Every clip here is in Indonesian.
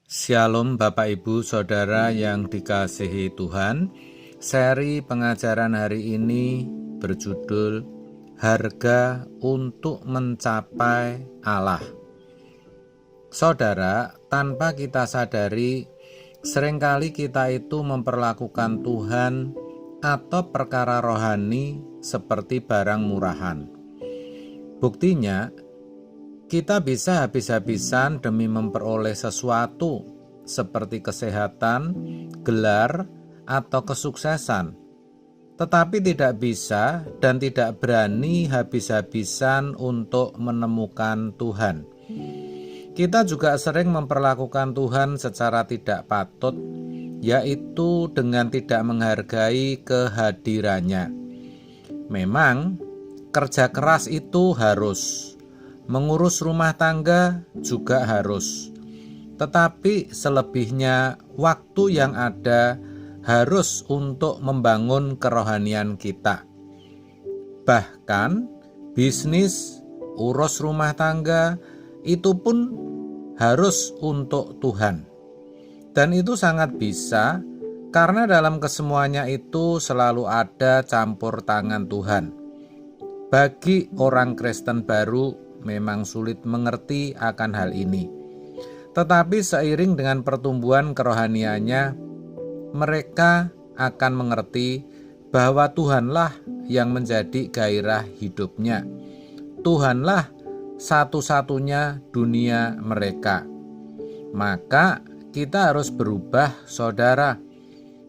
Shalom Bapak Ibu Saudara yang dikasihi Tuhan. Seri pengajaran hari ini berjudul Harga untuk Mencapai Allah. Saudara, tanpa kita sadari, seringkali kita itu memperlakukan Tuhan atau perkara rohani seperti barang murahan. Buktinya, kita bisa habis-habisan demi memperoleh sesuatu seperti kesehatan, gelar, atau kesuksesan, tetapi tidak bisa dan tidak berani habis-habisan untuk menemukan Tuhan. Kita juga sering memperlakukan Tuhan secara tidak patut, yaitu dengan tidak menghargai kehadirannya. Memang, kerja keras itu harus, mengurus rumah tangga juga harus, tetapi selebihnya waktu yang ada harus untuk membangun kerohanian kita. Bahkan bisnis, urus rumah tangga itu pun harus untuk Tuhan. Dan itu sangat bisa karena dalam kesemuanya itu selalu ada campur tangan Tuhan. Bagi orang Kristen baru memang sulit mengerti akan hal ini. Tetapi seiring dengan pertumbuhan kerohaniannya, mereka akan mengerti bahwa Tuhanlah yang menjadi gairah hidupnya. Tuhanlah satu-satunya dunia mereka. Maka kita harus berubah, saudara.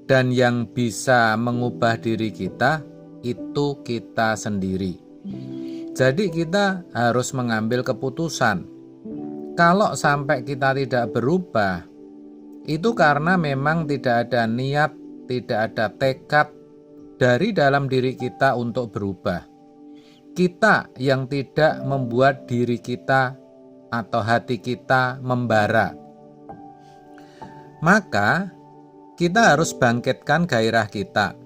Dan yang bisa mengubah diri kita itu kita sendiri. Jadi kita harus mengambil keputusan. Kalau sampai kita tidak berubah, itu karena memang tidak ada niat, tidak ada tekad dari dalam diri kita untuk berubah. Kita yang tidak membuat diri kita atau hati kita membara. Maka kita harus bangkitkan gairah kita.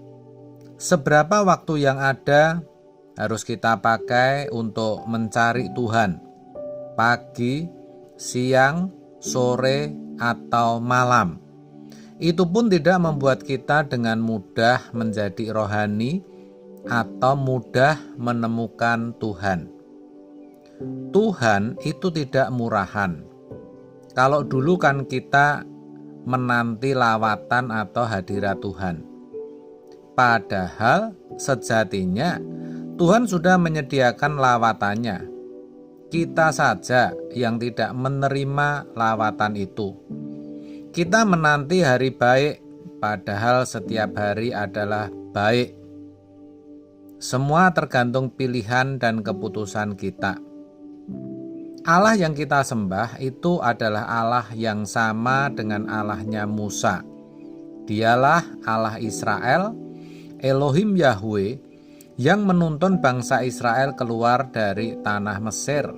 Seberapa waktu yang ada harus kita pakai untuk mencari Tuhan, pagi, siang, sore, atau malam. Itu pun tidak membuat kita dengan mudah menjadi rohani atau mudah menemukan Tuhan. Tuhan itu tidak murahan. Kalau dulu kan kita menanti lawatan atau hadirat Tuhan. Padahal sejatinya Tuhan sudah menyediakan lawatannya. Kita saja yang tidak menerima lawatan itu. Kita menanti hari baik, padahal setiap hari adalah baik. Semua tergantung pilihan dan keputusan kita. Allah yang kita sembah itu adalah Allah yang sama dengan Allahnya Musa. Dialah Allah Israel, Elohim Yahweh, yang menuntun bangsa Israel keluar dari tanah Mesir,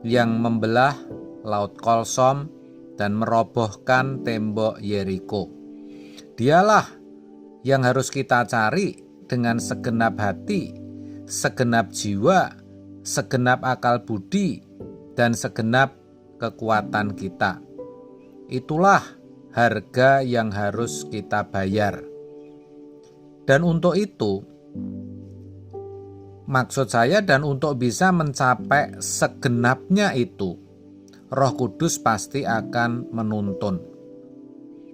yang membelah Laut Kolsom dan merobohkan tembok Yeriko. Dialah yang harus kita cari dengan segenap hati, segenap jiwa, segenap akal budi, dan segenap kekuatan kita. Itulah harga yang harus kita bayar. Dan untuk itu, maksud saya, dan untuk bisa mencapai segenapnya itu, Roh Kudus pasti akan menuntun.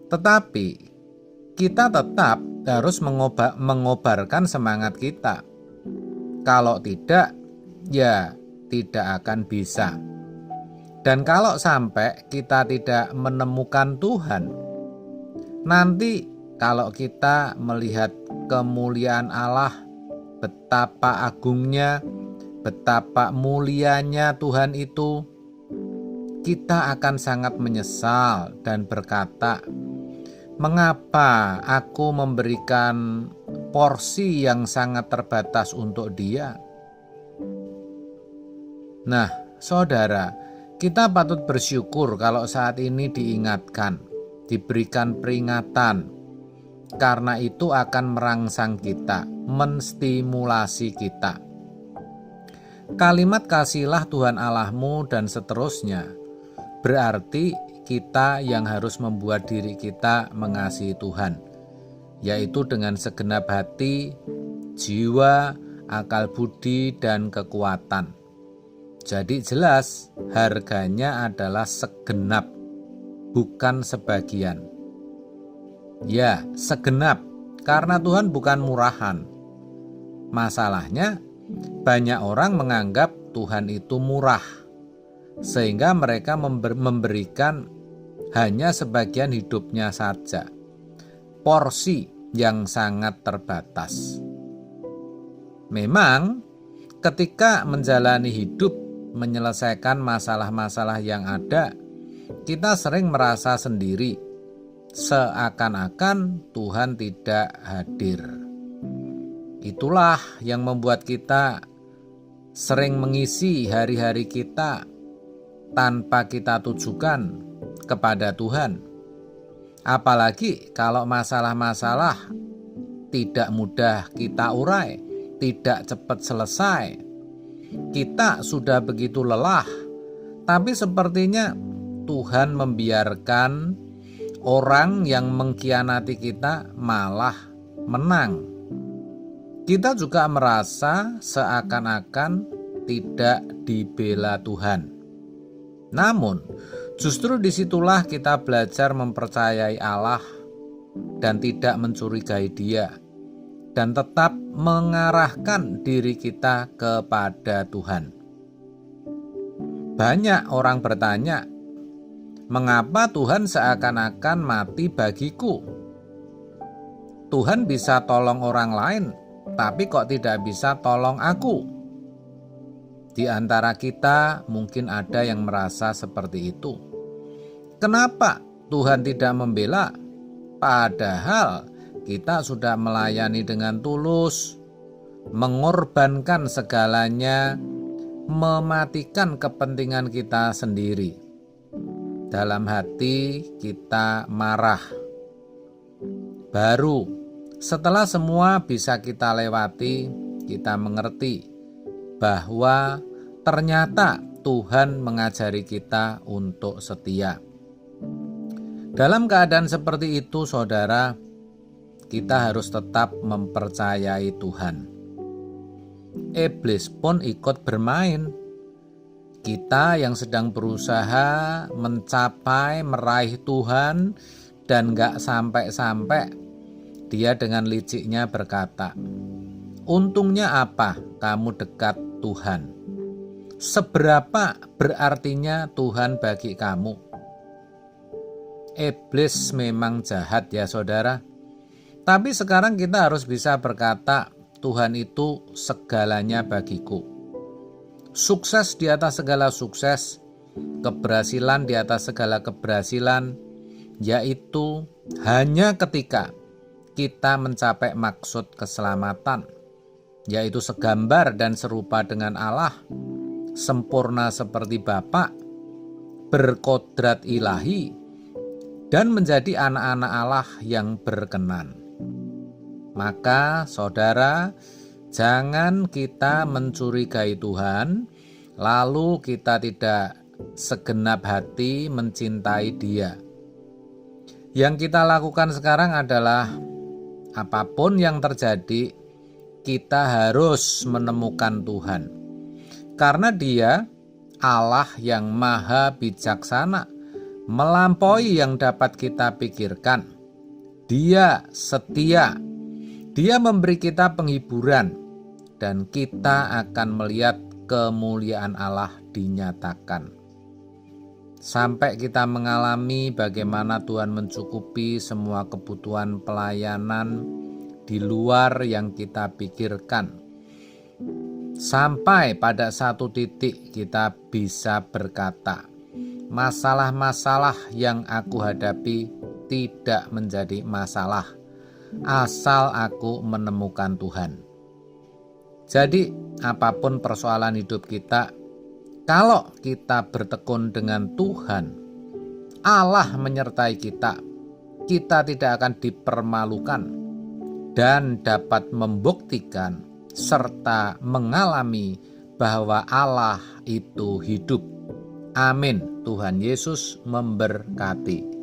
Tetapi kita tetap harus mengobarkan semangat kita. Kalau tidak, ya tidak akan bisa. Dan kalau sampai kita tidak menemukan Tuhan, nanti kalau kita melihat kemuliaan Allah, betapa agungnya, betapa mulianya Tuhan itu, kita akan sangat menyesal dan berkata, mengapa aku memberikan porsi yang sangat terbatas untuk Dia? Nah, saudara, kita patut bersyukur kalau saat ini diingatkan, diberikan peringatan, karena itu akan merangsang kita, menstimulasi kita. Kalimat kasihilah Tuhan Allahmu dan seterusnya berarti kita yang harus membuat diri kita mengasihi Tuhan, yaitu dengan segenap hati, jiwa, akal budi, dan kekuatan. Jadi jelas harganya adalah segenap, bukan sebagian. Ya, segenap, karena Tuhan bukan murahan. Masalahnya, banyak orang menganggap Tuhan itu murah, sehingga mereka memberikan hanya sebagian hidupnya saja, porsi yang sangat terbatas. Memang, ketika menjalani hidup, menyelesaikan masalah-masalah yang ada, kita sering merasa sendiri, seakan-akan Tuhan tidak hadir. Itulah yang membuat kita sering mengisi hari-hari kita tanpa kita tujukan kepada Tuhan. Apalagi kalau masalah-masalah tidak mudah kita urai, tidak cepat selesai. Kita sudah begitu lelah, tapi sepertinya Tuhan membiarkan orang yang mengkhianati kita malah menang. Kita juga merasa seakan-akan tidak dibela Tuhan. Namun, justru disitulah kita belajar mempercayai Allah dan tidak mencurigai Dia, dan tetap mengarahkan diri kita kepada Tuhan. Banyak orang bertanya, mengapa Tuhan seakan-akan mati bagiku? Tuhan bisa tolong orang lain, tapi kok tidak bisa tolong aku? Di antara kita mungkin ada yang merasa seperti itu. Kenapa Tuhan tidak membela? Padahal kita sudah melayani dengan tulus, mengorbankan segalanya, mematikan kepentingan kita sendiri. Dalam hati kita marah. Baru setelah semua bisa kita lewati, kita mengerti bahwa ternyata Tuhan mengajari kita untuk setia. Dalam keadaan seperti itu, saudara, kita harus tetap mempercayai Tuhan. Iblis pun ikut bermain. Kita yang sedang berusaha mencapai, meraih Tuhan dan gak sampai-sampai, dia dengan liciknya berkata, untungnya apa kamu dekat Tuhan? Seberapa berartinya Tuhan bagi kamu? Iblis memang jahat ya saudara. Tapi sekarang kita harus bisa berkata, Tuhan itu segalanya bagiku. Sukses di atas segala sukses, keberhasilan di atas segala keberhasilan, yaitu hanya ketika kita mencapai maksud keselamatan, yaitu segambar dan serupa dengan Allah, sempurna seperti Bapa, berkodrat ilahi, dan menjadi anak-anak Allah yang berkenan. Maka saudara, jangan kita mencurigai Tuhan, lalu kita tidak segenap hati mencintai Dia. Yang kita lakukan sekarang adalah apapun yang terjadi, kita harus menemukan Tuhan. Karena Dia Allah yang maha bijaksana, melampaui yang dapat kita pikirkan. Dia setia. Dia memberi kita penghiburan, dan kita akan melihat kemuliaan Allah dinyatakan. Sampai kita mengalami bagaimana Tuhan mencukupi semua kebutuhan pelayanan di luar yang kita pikirkan. Sampai pada satu titik kita bisa berkata, masalah-masalah yang aku hadapi tidak menjadi masalah, asal aku menemukan Tuhan. Jadi apapun persoalan hidup kita, kalau kita bertekun dengan Tuhan, Allah menyertai kita, kita tidak akan dipermalukan dan dapat membuktikan serta mengalami bahwa Allah itu hidup Amin. Tuhan Yesus memberkati.